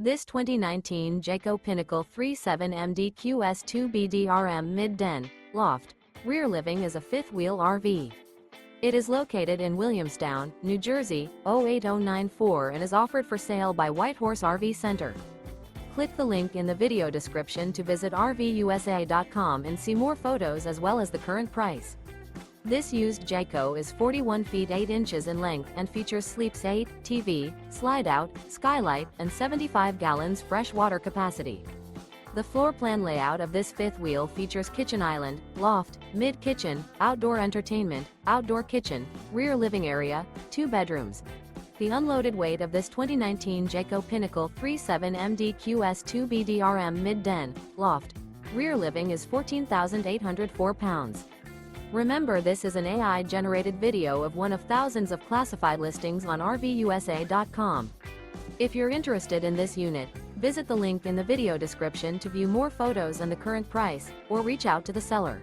This 2019 Jayco Pinnacle 37MDQS2BDRM mid-den, loft, rear living is a fifth-wheel RV. It is located in Williamstown, New Jersey, 08094 and is offered for sale by Whitehorse RV Center. Click the link in the video description to visit RVUSA.com and see more photos as well as the current price. This used Jayco is 41 feet 8 inches in length and features sleeps 8, TV, Slideout, Skylight, and 75 gallons fresh water capacity. The floor plan layout of this fifth wheel features kitchen island, loft, mid-kitchen, outdoor entertainment, outdoor kitchen, rear living area, 2 bedrooms. The unloaded weight of this 2019 Jayco Pinnacle 37MDQS2BDRM mid-den, loft, rear living is 14,804 pounds. Remember, this is an AI-generated video of one of thousands of classified listings on RVUSA.com. If you're interested in this unit, visit the link in the video description to view more photos and the current price, or reach out to the seller.